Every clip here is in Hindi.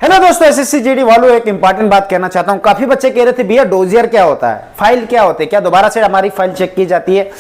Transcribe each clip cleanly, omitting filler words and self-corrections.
हेलो दोस्तों, एसएससी जीडी वालों, एक इंपॉर्टेंट बात कहना चाहता हूं। काफी बच्चे कह रहे थे भैया डोजियर क्या होता है, फाइल क्या होती है, क्या दोबारा से हमारी फाइल चेक की जाती है?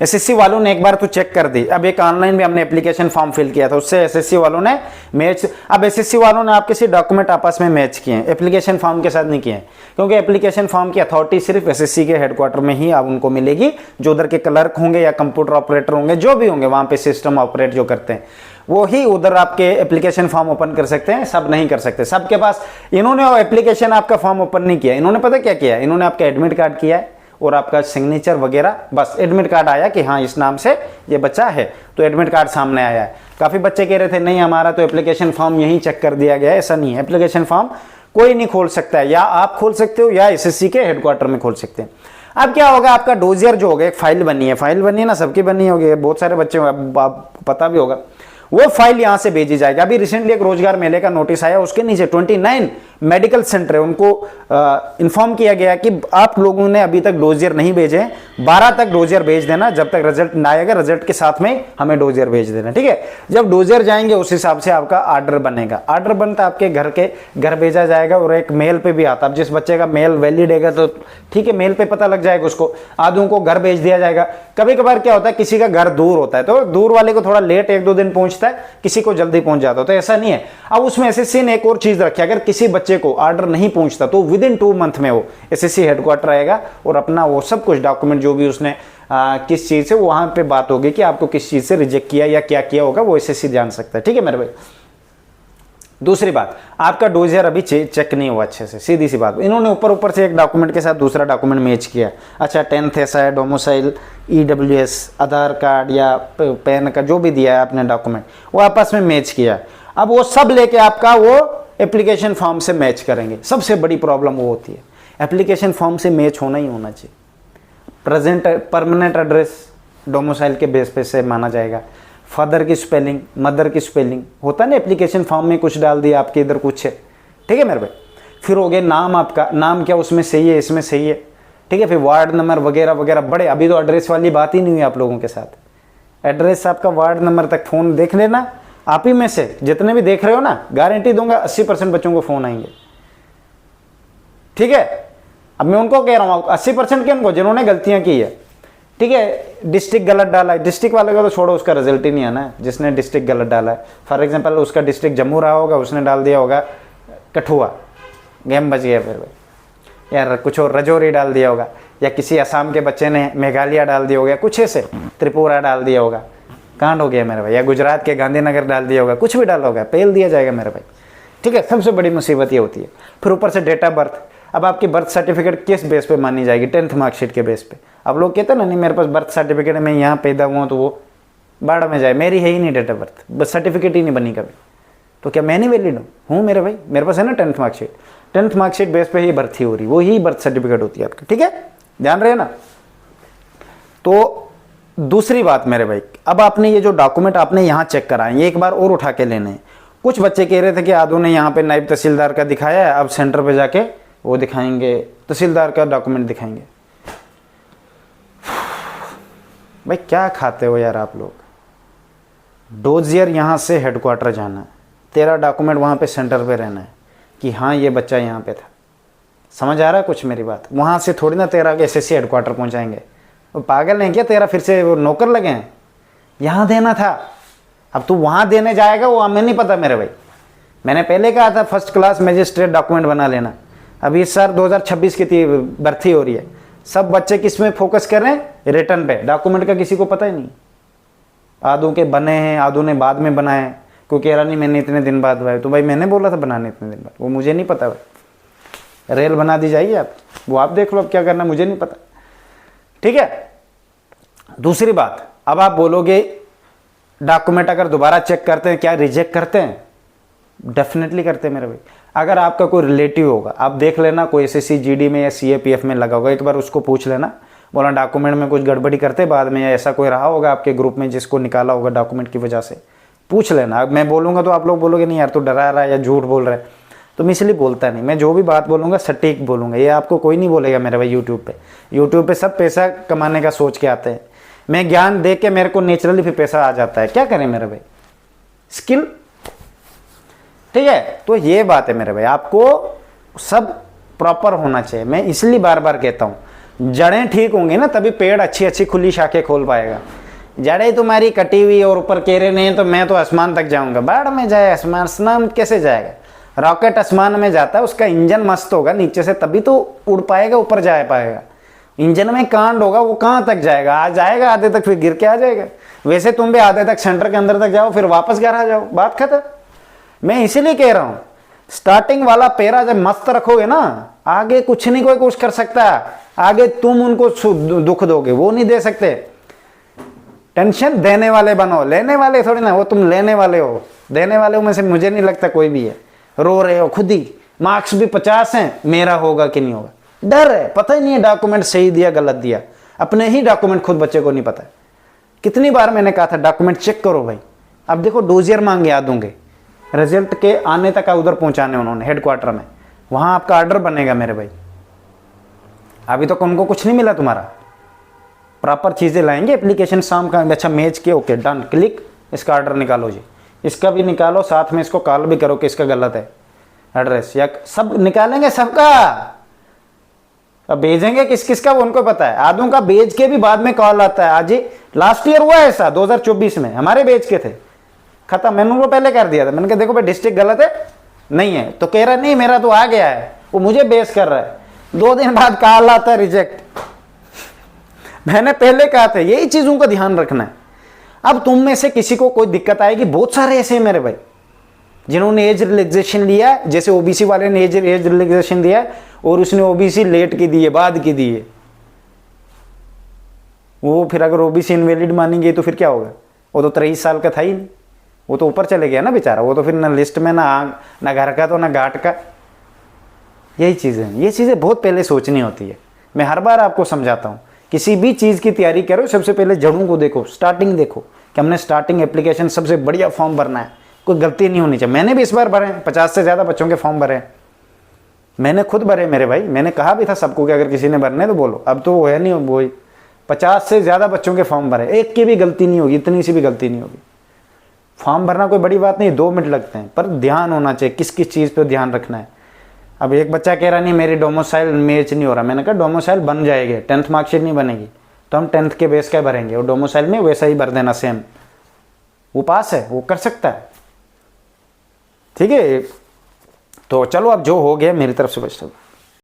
एसएससी वालों ने एक बार तो चेक कर दी। अब एक ऑनलाइन भी हमने एप्लीकेशन फॉर्म फिल किया था, उससे एसएससी वालों ने मैच, अब एसएससी वालों ने आपके सिर्फ डॉक्यूमेंट आपस में मैच किए हैं, एप्लीकेशन फॉर्म के साथ नहीं किए हैं, क्योंकि एप्लीकेशन फॉर्म की अथॉरिटी सिर्फ एसएससी के हेडक्वार्टर में ही अब उनको मिलेगी। जो उधर के क्लर्क होंगे या कंप्यूटर ऑपरेटर होंगे, जो भी होंगे वहां पे सिस्टम ऑपरेट जो करते हैं, वो ही उधर आपके एप्लीकेशन फॉर्म ओपन कर सकते हैं, सब नहीं कर सकते। सबके पास इन्होंने एप्लीकेशन आपका फॉर्म ओपन नहीं किया, इन्होंने पता क्या किया, इन्होंने आपका एडमिट कार्ड किया है और आपका सिग्नेचर वगैरह, बस एडमिट कार्ड आया कि हाँ इस नाम से ये बच्चा है, तो एडमिट कार्ड सामने आया है। काफी बच्चे कह रहे थे नहीं हमारा तो एप्लीकेशन फॉर्म यहीं चेक कर दिया गया है। ऐसा नहीं है, एप्लीकेशन फॉर्म कोई नहीं खोल सकता है, या आप खोल सकते हो या एसएससी के हेडक्वार्टर में खोल सकते हैं। अब क्या होगा, आपका डोजियर जो होगा, एक फाइल बनी है, फाइल बनी है ना, सबकी बनी होगी, बहुत सारे बच्चे पता भी होगा, वो फाइल यहां से भेजी जाएगी। अभी रिसेंटली एक रोजगार मेले का नोटिस आया, उसके नीचे 29 मेडिकल सेंटर है, उनको इन्फॉर्म किया गया कि आप लोगों ने अभी तक डोजियर नहीं भेजे, 12 तक डोजियर भेज देना, जब तक रिजल्ट ना आएगा रिजल्ट के साथ में हमें डोजियर भेज देना, ठीक है। जब डोजियर जाएंगे उस हिसाब से आपका आर्डर बनेगा, आर्डर बनता आपके घर भेजा जाएगा, और एक मेल पे भी आता। अब जिस बच्चे का मेल वैलिड है तो ठीक है, मेल पे पता लग जाएगा उसको, आधों को घर भेज दिया जाएगा। कभी कभार क्या होता है, किसी का घर दूर होता है तो दूर वाले को थोड़ा लेट 1-2 दिन पहुंचता है, किसी को जल्दी पहुंच जाता है, तो ऐसा नहीं है। अब उसमें एसएससी ने एक और चीज रखी, अगर किसी बच्चे को आर्डर नहीं पहुंचता तो विद इन 2 मंथ में वो एसएससी हेडक्वार्टर आएगा और अपना वो सब कुछ डॉक्यूमेंट जो भी उसने किस चीज से, वहां पे बात होगी कि आपको किस चीज से रिजेक्ट किया या क्या किया होगा, वो एसएससी जान सकता है, ठीक है मेरे भाई। दूसरी बात, आपका डोजियर अभी चेक नहीं हुआ अच्छे से, सीधी सी बात। इन्होंने ऊपर से एक डॉक्यूमेंट के साथ दूसरा डॉक्यूमेंट मैच किया। अच्छा 10th ऐसा है, डोमिसाइल, EWS, आधार कार्ड या पैन का जो भी दिया है आपने डॉक्यूमेंट, वो आपस में मैच किया। अब वो सब लेके आपका वो एप्लीकेशन फॉर्म से मैच करेंगे। सबसे बड़ी प्रॉब्लम वो होती है, एप्लीकेशन फॉर्म से मैच होना ही होना चाहिए। परमानेंट एड्रेस डोमिसाइल के बेस पे से माना जाएगा। फादर की स्पेलिंग, मदर की स्पेलिंग होता है ना, एप्लीकेशन फॉर्म में कुछ डाल दिया आपके इधर कुछ है, ठीक है मेरे भाई। फिर हो गए नाम, आपका नाम क्या उसमें सही है, इसमें सही है, ठीक है। फिर वार्ड नंबर वगैरह वगैरह, बड़े अभी तो एड्रेस वाली बात ही नहीं हुई आप लोगों के साथ। एड्रेस आपका वार्ड नंबर तक फोन देख लेना, आप ही में से जितने भी देख रहे हो ना, गारंटी दूंगा 80% बच्चों को फोन आएंगे, ठीक है। अब मैं उनको कह रहा हूँ 80% के उनको जिन्होंने गलतियां की है, ठीक है। डिस्ट्रिक्ट गलत डाला है, डिस्ट्रिक्ट वाले का तो छोड़ो, उसका रिजल्ट ही नहीं आना है जिसने डिस्ट्रिक्ट गलत डाला है। फॉर एग्जांपल उसका डिस्ट्रिक्ट जम्मू रहा होगा, उसने डाल दिया होगा कठुआ, गेम बच गया फिर भाई, यार कुछ और रजौरी डाल दिया होगा, या किसी असम के बच्चे ने मेघालय डाल दिया होगा, कुछ ऐसे त्रिपुरा डाल दिया होगा, कांड हो गया मेरे भाई। या गुजरात के गांधीनगर डाल दिया होगा, कुछ भी डाला होगा, पेल दिया जाएगा मेरे भाई, ठीक है। सबसे बड़ी मुसीबत ये होती है। फिर ऊपर से डेट ऑफ बर्थ, अब आपकी बर्थ सर्टिफिकेट किस बेस पे मानी जाएगी? 10th मार्कशीट के बेस पे। अब लोग कहते हैं ना नहीं मेरे पास बर्थ सर्टिफिकेट है, मैं यहाँ पैदा हुआ, तो वो बाढ़ में जाए, मेरी है ही नहीं डेट ऑफ बर्थ सर्टिफिकेट ही नहीं बनी कभी, तो क्या मैं नहीं वैलिड हूँ मेरे भाई? मेरे पास है ना 10th marksheet, 10th marksheet base पे ही भर्ती हो रही, वो ही बर्थ सर्टिफिकेट होती है आपकी, ठीक है, ध्यान रहे ना। तो दूसरी बात मेरे भाई, अब आपने ये जो डॉक्यूमेंट आपने यहाँ चेक कराए, ये एक बार और उठा के लेने हैं। कुछ बच्चे कह रहे थे कि आदू ने यहाँ पे नायब तहसीलदार का दिखाया है, अब सेंटर पे जाके वो दिखाएंगे, तहसीलदार का डॉक्यूमेंट दिखाएंगे। भाई क्या खाते हो यार आप लोग? डोजियर यहाँ से हेडक्वार्टर जाना है, तेरा डॉक्यूमेंट वहाँ पे सेंटर पे रहना है कि हाँ ये बच्चा यहाँ पे था। समझ आ रहा है कुछ मेरी बात? वहाँ से थोड़ी ना तेरा एसएससी हेडक्वार्टर पहुँचाएंगे। वो पागल हैं क्या? तेरा फिर से वो नौकर लगे हैं? यहाँ देना था, अब तू वहाँ देने जाएगा, वो हमें नहीं पता मेरे भाई। मैंने पहले कहा था फर्स्ट क्लास मजिस्ट्रेट डॉक्यूमेंट बना लेना। अभी इस साल 2026 की भर्ती हो रही है, सब बच्चे किस में फोकस कर रहे हैं? रिटर्न पे। डॉक्यूमेंट का किसी को पता ही नहीं। आधों के बने हैं, आधों ने बाद में बनाए, कोई कह रहा नहीं मैंने इतने दिन बाद बनाए, तो भाई मैंने बोला था बनाने इतने दिन बाद, वो मुझे नहीं पता भाई। रेल बना दी जाएगी आप, वो आप देख लो अब क्या करना, मुझे नहीं पता, ठीक है। दूसरी बात, अब आप बोलोगे डॉक्यूमेंट अगर दोबारा चेक करते हैं क्या रिजेक्ट करते हैं? डेफिनेटली करते हैं मेरे भाई। अगर आपका कोई रिलेटिव होगा, आप देख लेना कोई एसएससी जीडी में या सीएपीएफ में लगा होगा, एक बार उसको पूछ लेना, बोला डॉक्यूमेंट में कुछ गड़बड़ी करते बाद में, या ऐसा कोई रहा होगा आपके ग्रुप में जिसको निकाला होगा डॉक्यूमेंट की वजह से, पूछ लेना। अब मैं बोलूँगा तो आप लोग बोलोगे नहीं यार तो डरा रहा है या झूठ बोल रहा है, तो मैं इसलिए बोलता नहीं। मैं जो भी बात बोलूँगा सटीक बोलूँगा, ये आपको कोई नहीं बोलेगा मेरे भाई। यूट्यूब पे सब पैसा कमाने का सोच के आते हैं, मैं ज्ञान दे के मेरे को नेचुरली फिर पैसा आ जाता है। क्या करें मेरे भाई, स्किल ठीक है, तो ये बात है मेरे भाई, आपको सब प्रॉपर होना चाहिए। मैं इसलिए बार बार कहता हूँ, जड़ें ठीक होंगी ना तभी पेड़ अच्छी अच्छी खुली शाखें खोल पाएगा। जड़ें तुम्हारी कटी हुई और ऊपर केरे नहीं तो मैं तो आसमान तक जाऊंगा, बाढ़ में जाए आसमान कैसे जाएगा? रॉकेट आसमान में जाता है, उसका इंजन मस्त होगा नीचे से तभी तो उड़ पाएगा, ऊपर जा पाएगा। इंजन में कांड होगा, वो कहाँ तक जाएगा? आ जाएगा आधे तक, फिर गिर के आ जाएगा। वैसे तुम भी आधे तक सेंटर के अंदर तक जाओ, फिर वापस घर आ जाओ, बात खत्म। मैं इसीलिए कह रहा हूं, स्टार्टिंग वाला पैरा जब मस्त रखोगे ना, आगे कुछ नहीं कोई कुछ कर सकता। आगे तुम उनको दुख दोगे, वो नहीं दे सकते। टेंशन देने वाले बनो, लेने वाले थोड़ी ना, वो तुम लेने वाले हो। देने वाले में से मुझे नहीं लगता कोई भी है। रो रहे हो खुद ही, मार्क्स भी 50 हैं, मेरा होगा कि नहीं होगा, डर है, पता ही नहीं है डॉक्यूमेंट सही दिया गलत दिया। अपने ही डॉक्यूमेंट खुद बच्चे को नहीं पता। कितनी बार मैंने कहा था डॉक्यूमेंट चेक करो भाई। अब देखो डोजियर मांग याद होंगे, रिजल्ट के आने तक उधर पहुंचाने उन्होंने हेडक्वार्टर में, वहां आपका ऑर्डर बनेगा मेरे भाई। अभी तक उनको कुछ नहीं मिला तुम्हारा, प्रॉपर चीजें लाएंगे। एप्लीकेशन शाम का अच्छा मैच के, ओके डन, क्लिक, इसका ऑर्डर निकालो जी, इसका भी निकालो, साथ में इसको कॉल भी करो कि इसका गलत है एड्रेस, या सब निकालेंगे सबका। अब भेजेंगे किस किस का वो उनको पता है। आदों का बेच के भी बाद में कॉल आता है। आज ही लास्ट ईयर हुआ ऐसा 2024 में, हमारे बेच के थे, खत्म। मैंने उनको पहले कर दिया था, मैंने कहा देखो भाई डिस्ट्रिक्ट गलत है, नहीं है तो कह रहा नहीं मेरा तो आ गया है, वो मुझे बेस कर रहा है। 2 दिन बाद कॉल आता है रिजेक्ट। मैंने पहले कहा था यही चीजों का ध्यान रखना है। अब तुम में से किसी को कोई दिक्कत आएगी, बहुत सारे ऐसे हैं मेरे भाई जिन्होंने एज रिलैक्सेशन लिया, जैसे ओबीसी वाले ने एज रिलैक्सेशन दिया और उसने ओबीसी लेट की दी है, बाद की दी है। वो फिर अगर ओबीसी इनवैलिड मानी गई तो फिर क्या होगा? वो तो 23 साल का था ही नहीं, वो तो ऊपर चले गया ना बेचारा। वो तो फिर ना लिस्ट में ना घर का तो ना घाट का। यही चीज़ें हैं, ये चीज़ें बहुत पहले सोचनी होती है। मैं हर बार आपको समझाता हूँ, किसी भी चीज़ की तैयारी करो सबसे पहले जड़ों को देखो, स्टार्टिंग देखो कि हमने स्टार्टिंग एप्लीकेशन सबसे बढ़िया फॉर्म भरना है, कोई गलती नहीं होनी चाहिए। मैंने भी इस बार भरे 50 से ज़्यादा बच्चों के फॉर्म भरे, मैंने खुद भरे मेरे भाई। मैंने कहा भी था सबको कि अगर किसी ने भरने तो बोलो, अब तो वो है नहीं, वो 50 से ज़्यादा बच्चों के फॉर्म भरे, एक की भी गलती नहीं होगी, इतनी सी भी गलती नहीं होगी। फॉर्म भरना कोई बड़ी बात नहीं, 2 मिनट लगते हैं, पर ध्यान होना चाहिए किस किस चीज़ पर ध्यान रखना है। अब एक बच्चा कह रहा नहीं मेरी डोमिसाइल मैच नहीं हो रहा, मैंने कहा डोमिसाइल बन जाएगी, 10th मार्कशीट नहीं बनेगी तो हम 10th के बेस का भरेंगे, और डोमिसाइल में वैसा ही भर देना सेम। वो पास है, वो कर सकता है, ठीक है। तो चलो अब जो हो गया मेरी तरफ से बच